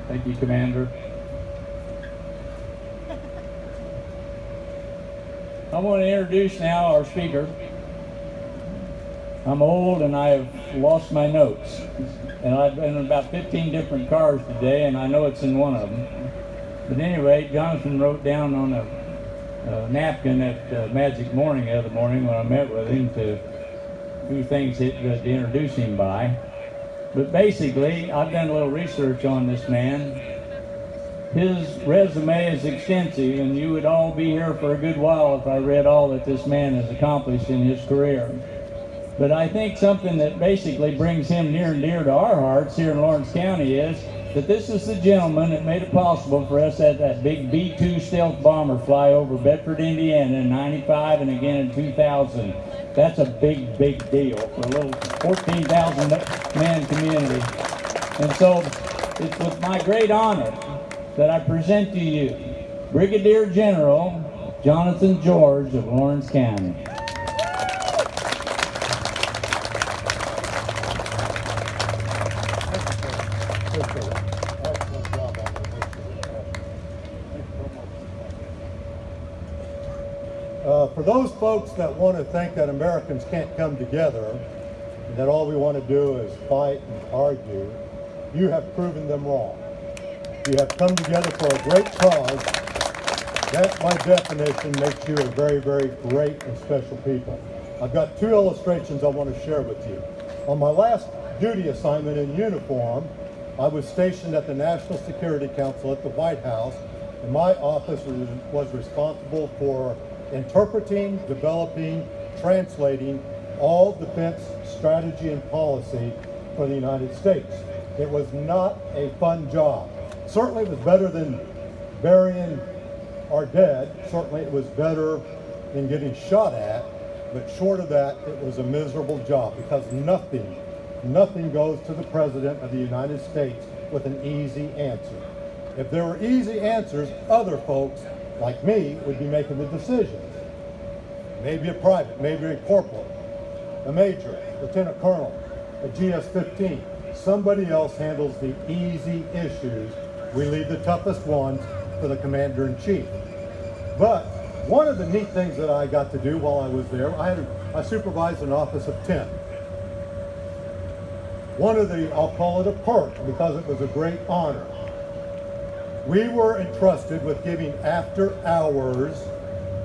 Thank you, Commander. I want to introduce now our speaker. I'm old and I've lost my notes. And I've been in about 15 different cars today, and I know it's in one of them. But anyway, Jonathan wrote down on a napkin at Magic Morning the other morning when I met with him to do things to introduce him by. But basically, I've done a little research on this man. His resume is extensive, and you would all be here for a good while if I read all that this man has accomplished in his career. But I think something that basically brings him near and dear to our hearts here in Lawrence County is that this is the gentleman that made it possible for us to have that big B-2 stealth bomber fly over Bedford, Indiana in '95 and again in 2000. That's a big, big deal for a little 14,000 man community. And so it's with my great honor that I present to you Brigadier General Jonathan George of Lawrence County. For those folks that want to think that Americans can't come together and that all we want to do is fight and argue, you have proven them wrong. You have come together for a great cause. That, by definition, makes you a very, very great and special people. I've got two illustrations I want to share with you. On my last duty assignment in uniform, I was stationed at the National Security Council at the White House, and my office was responsible for interpreting, developing, translating all defense strategy and policy for the United States. It was not a fun job. Certainly it was better than burying our dead. Certainly it was better than getting shot at. But short of that, it was a miserable job because nothing goes to the President of the United States with an easy answer. If there were easy answers, other folks like me would be making the decisions. Maybe a private, maybe a corporal, a major, lieutenant colonel, a GS-15. Somebody else handles the easy issues. We leave the toughest ones for the commander-in-chief. But one of the neat things that I got to do while I was there, I supervised an office of 10. One of the, I'll call it a perk because it was a great honor. We were entrusted with giving after-hours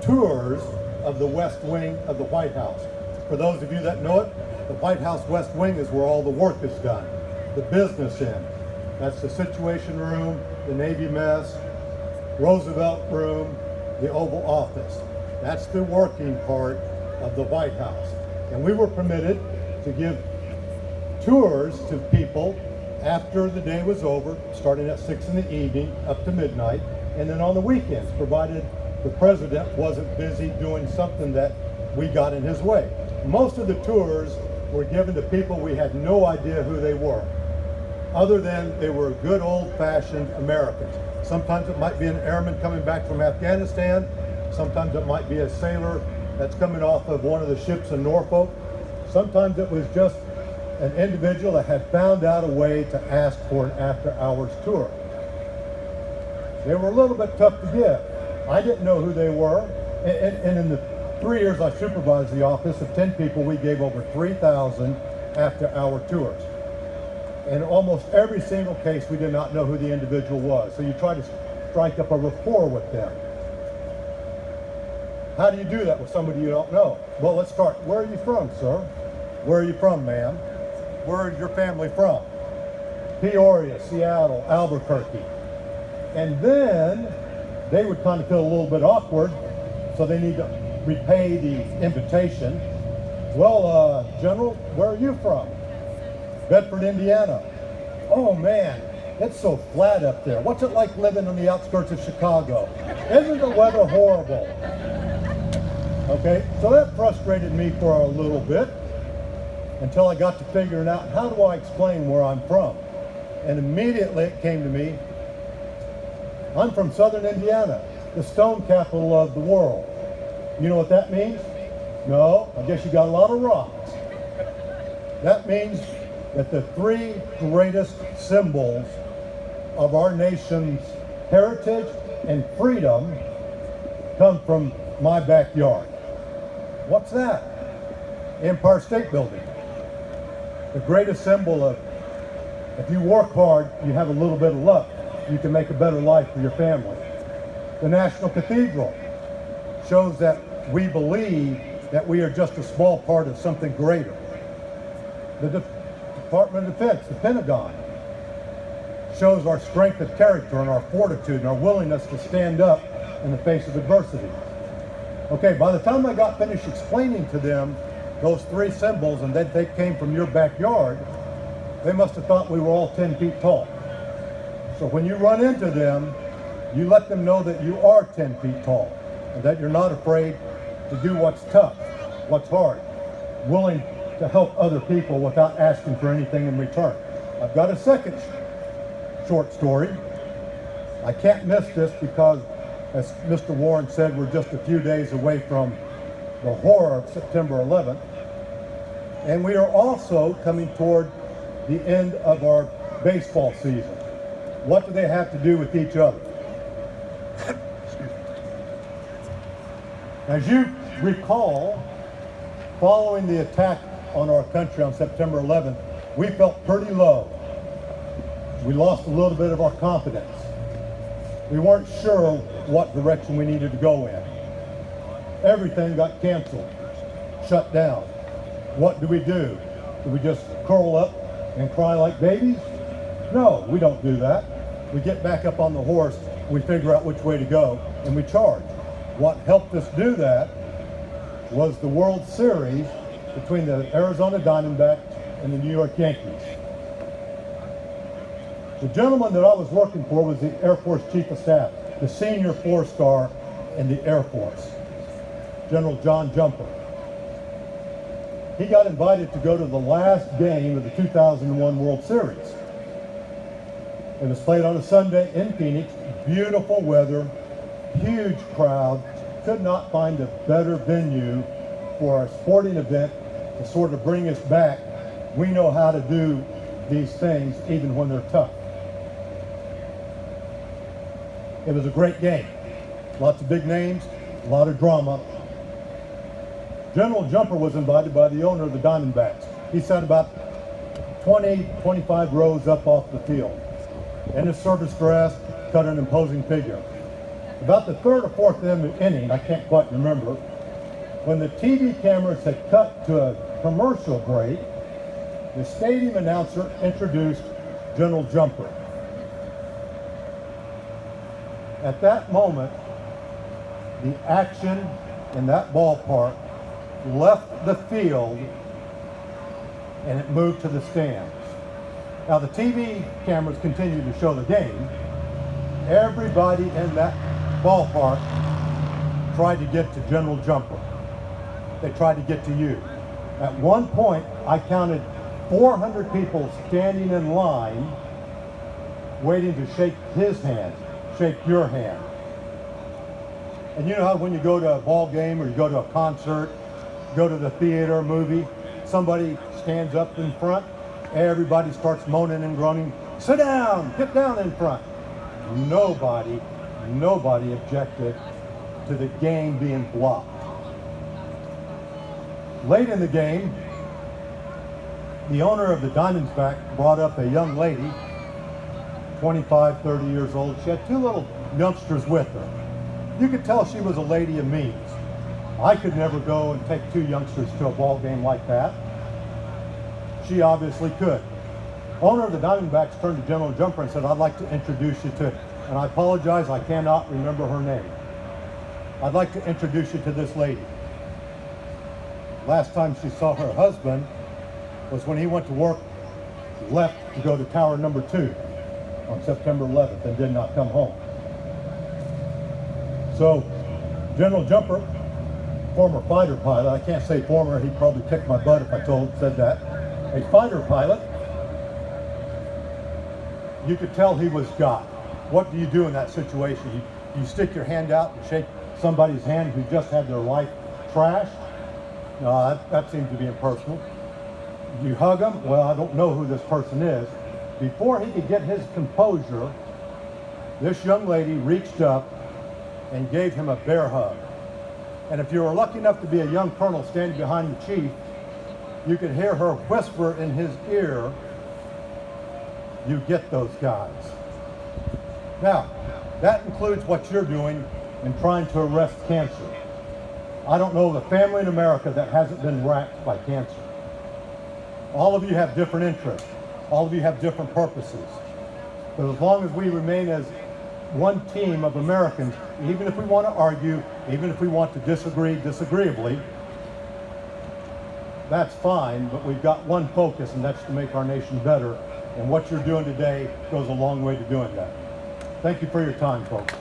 tours of the West Wing of the White House. For those of you that know it, the White House West Wing is where all the work is done, the business end. That's the Situation Room, the Navy Mess, Roosevelt Room, the Oval Office. That's the working part of the White House. And we were permitted to give tours to people after the day was over, starting at 6 in the evening up to midnight, and then on the weekends, provided the President wasn't busy doing something that we got in his way. Most of the tours were given to people we had no idea who they were, other than they were good old-fashioned Americans. Sometimes it might be an airman coming back from Afghanistan. Sometimes it might be a sailor that's coming off of one of the ships in Norfolk. Sometimes it was just an individual that had found out a way to ask for an after-hours tour. They were a little bit tough to give. I didn't know who they were, and in the 3 years I supervised the office of 10 people, we gave over 3,000 after-hour tours. In almost every single case, we did not know who the individual was, so you try to strike up a rapport with them. How do you do that with somebody you don't know? Well, let's start. Where are you from, sir? Where are you from, ma'am? Where is your family from? Peoria, Seattle, Albuquerque. And then they would kind of feel a little bit awkward, so they need to repay the invitation. Well, General, where are you from? Bedford, Indiana. Oh man, it's so flat up there. What's it like living on the outskirts of Chicago? Isn't the weather horrible? Okay, so that frustrated me for a little bit until I got to figuring out, how do I explain where I'm from? And immediately it came to me, I'm from Southern Indiana, the stone capital of the world. You know what that means? No, I guess you got a lot of rocks. That means that the three greatest symbols of our nation's heritage and freedom come from my backyard. What's that? Empire State Building. The greatest symbol of, if you work hard, you have a little bit of luck, you can make a better life for your family. The National Cathedral shows that we believe that we are just a small part of something greater. The Department of Defense, the Pentagon, shows our strength of character and our fortitude and our willingness to stand up in the face of adversity. Okay, by the time I got finished explaining to them those three symbols and that they came from your backyard, they must have thought we were all 10 feet tall. So when you run into them, you let them know that you are 10 feet tall and that you're not afraid to do what's tough, what's hard, willing to help other people without asking for anything in return. I've got a second short story. I can't miss this because, as Mr. Warren said, we're just a few days away from the horror of September 11th. And we are also coming toward the end of our baseball season. What do they have to do with each other? As you recall, following the attack on our country on September 11th, we felt pretty low. We lost a little bit of our confidence. We weren't sure what direction we needed to go in. Everything got canceled, shut down. What do? Do we just curl up and cry like babies? No, we don't do that. We get back up on the horse, we figure out which way to go, and we charge. What helped us do that was the World Series between the Arizona Diamondbacks and the New York Yankees. The gentleman that I was working for was the Air Force Chief of Staff, the senior four-star in the Air Force, General John Jumper. He got invited to go to the last game of the 2001 World Series. It was played on a Sunday in Phoenix, beautiful weather, huge crowd, could not find a better venue for a sporting event to sort of bring us back. We know how to do these things even when they're tough. It was a great game. Lots of big names, a lot of drama. General Jumper was invited by the owner of the Diamondbacks. He sat about 20, 25 rows up off the field. In his service dress, cut an imposing figure. About the third or fourth inning, I can't quite remember, when the TV cameras had cut to a commercial break, the stadium announcer introduced General Jumper. At that moment, the action in that ballpark left the field and it moved to the stands. Now the TV cameras continued to show the game. Everybody in that ballpark tried to get to General Jumper. They tried to get to you. At one point, I counted 400 people standing in line waiting to shake his hand, shake your hand. And you know how when you go to a ball game or you go to a concert, go to the theater, movie, somebody stands up in front, everybody starts moaning and groaning, sit down, get down in front. Nobody objected to the game being blocked. Late in the game, the owner of the Diamondbacks brought up a young lady, 25, 30 years old. She had two little youngsters with her. You could tell she was a lady of means. I could never go and take two youngsters to a ball game like that. She obviously could. Owner of the Diamondbacks turned to General Jumper and said, I'd like to introduce you to, and I apologize, I cannot remember her name. I'd like to introduce you to this lady. Last time she saw her husband was when he went to work, left to go to Tower Number 2 on September 11th and did not come home. So General Jumper, former fighter pilot, I can't say former, he'd probably kick my butt if I said that, a fighter pilot, you could tell he was God. What do you do in that situation? You stick your hand out and shake somebody's hand who just had their life trashed? No, that seems to be impersonal. You hug them? Well, I don't know who this person is. Before he could get his composure, this young lady reached up and gave him a bear hug. And if you were lucky enough to be a young colonel standing behind the chief, you could hear her whisper in his ear, "You get those guys." Now, that includes what you're doing in trying to arrest cancer. I don't know the family in America that hasn't been racked by cancer. All of you have different interests. All of you have different purposes. But as long as we remain as one team of Americans, even if we want to argue, even if we want to disagree disagreeably, that's fine, but we've got one focus, and that's to make our nation better. And what you're doing today goes a long way to doing that. Thank you for your time, folks.